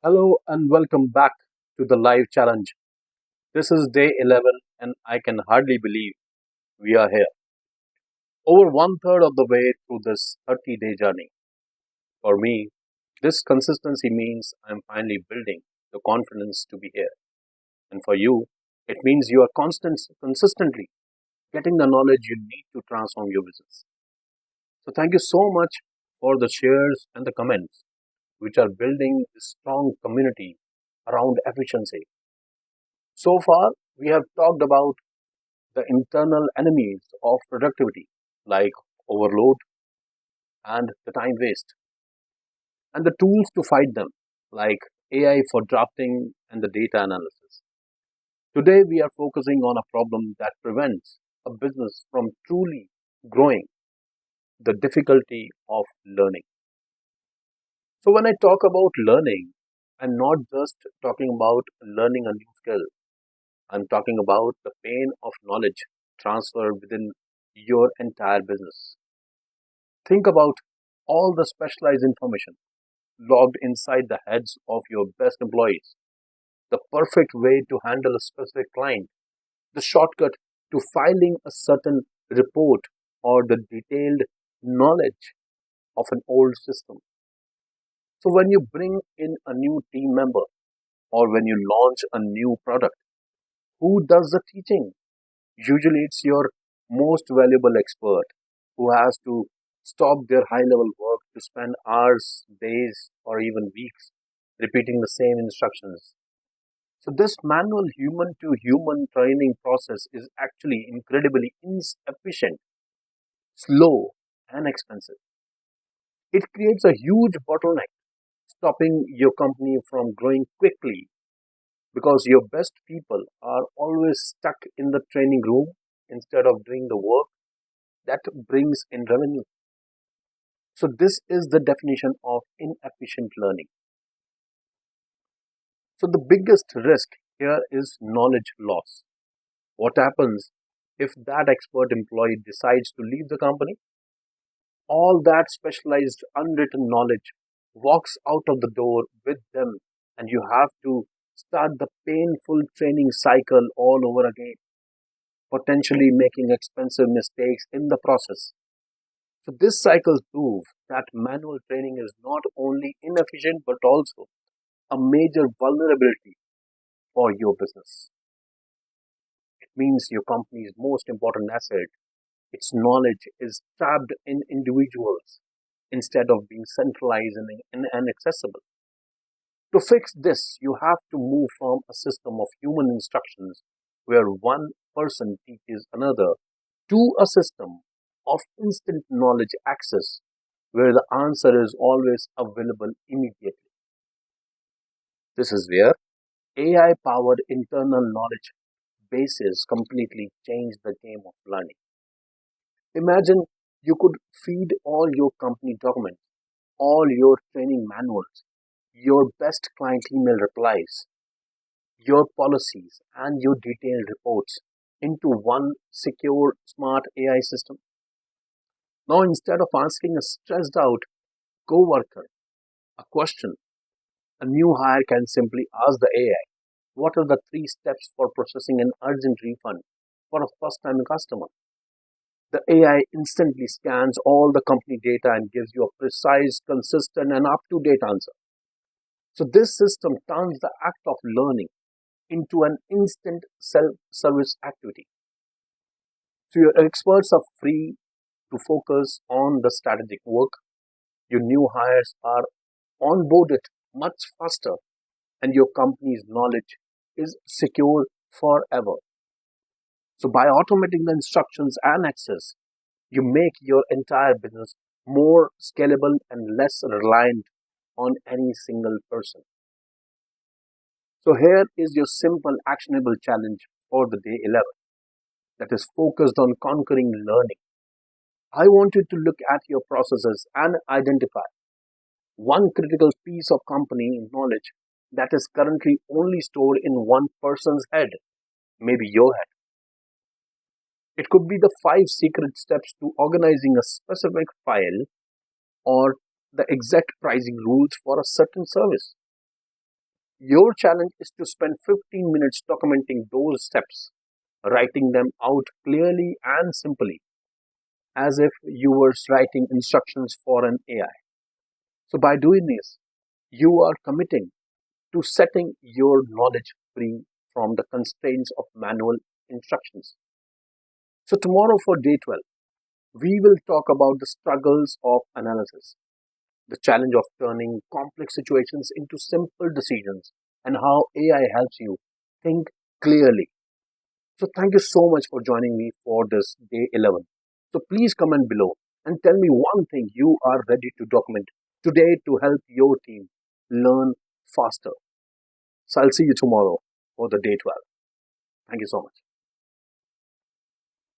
Hello and welcome back to the live challenge. This is day 11 and I can hardly believe we are here. Over one third of the way through this 30-day journey. For me, this consistency means I'm finally building the confidence to be here. And for you, it means you are consistently getting the knowledge you need to transform your business. So thank you so much for the shares and the comments which are building this strong community around efficiency. So far, we have talked about the internal enemies of productivity, like overload and the time waste, and the tools to fight them, like AI for drafting and the data analysis. Today, we are focusing on a problem that prevents a business from truly growing, the difficulty of learning. So, when I talk about learning, I'm not just talking about learning a new skill, I'm talking about the pain of knowledge transfer within your entire business. Think about all the specialized information logged inside the heads of your best employees, the perfect way to handle a specific client, the shortcut to filing a certain report, or the detailed knowledge of an old system. So, when you bring in a new team member or when you launch a new product, who does the teaching? Usually, it's your most valuable expert who has to stop their high level work to spend hours, days, or even weeks repeating the same instructions. So, this manual human to human training process is actually incredibly inefficient, slow, and expensive. It creates a huge bottleneck, stopping your company from growing quickly because your best people are always stuck in the training room instead of doing the work that brings in revenue. So, this is the definition of inefficient learning. So, the biggest risk here is knowledge loss. What happens if that expert employee decides to leave the company? All that specialized unwritten knowledge walks out of the door with them, and you have to start the painful training cycle all over again, potentially making expensive mistakes in the process. So, this cycle proves that manual training is not only inefficient but also a major vulnerability for your business. It means your company's most important asset, its knowledge, is trapped in individuals instead of being centralized and accessible. To fix this, you have to move from a system of human instructions where one person teaches another to a system of instant knowledge access where the answer is always available immediately. This is where AI powered internal knowledge bases completely change the game of learning. Imagine you could feed all your company documents, all your training manuals, your best client email replies, your policies, and your detailed reports into one secure, smart AI system. Now, instead of asking a stressed out coworker a question, a new hire can simply ask the AI, what are the three steps for processing an urgent refund for a first time customer? The AI instantly scans all the company data and gives you a precise, consistent, and up to date answer. So, this system turns the act of learning into an instant self service activity. So, your experts are free to focus on the strategic work. Your new hires are onboarded much faster, and your company's knowledge is secure forever. So, by automating the instructions and access, you make your entire business more scalable and less reliant on any single person. So, here is your simple, actionable challenge for the day 11 that is focused on conquering learning. I want you to look at your processes and identify one critical piece of company knowledge that is currently only stored in one person's head, maybe your head. It could be the five secret steps to organizing a specific file or the exact pricing rules for a certain service. Your challenge is to spend 15 minutes documenting those steps, writing them out clearly and simply, as if you were writing instructions for an AI. So, by doing this, you are committing to setting your knowledge free from the constraints of manual instructions. So, tomorrow for day 12, we will talk about the struggles of analysis, the challenge of turning complex situations into simple decisions, and how AI helps you think clearly. So, thank you so much for joining me for this day 11. So, please comment below and tell me one thing you are ready to document today to help your team learn faster. So, I'll see you tomorrow for the day 12. Thank you so much.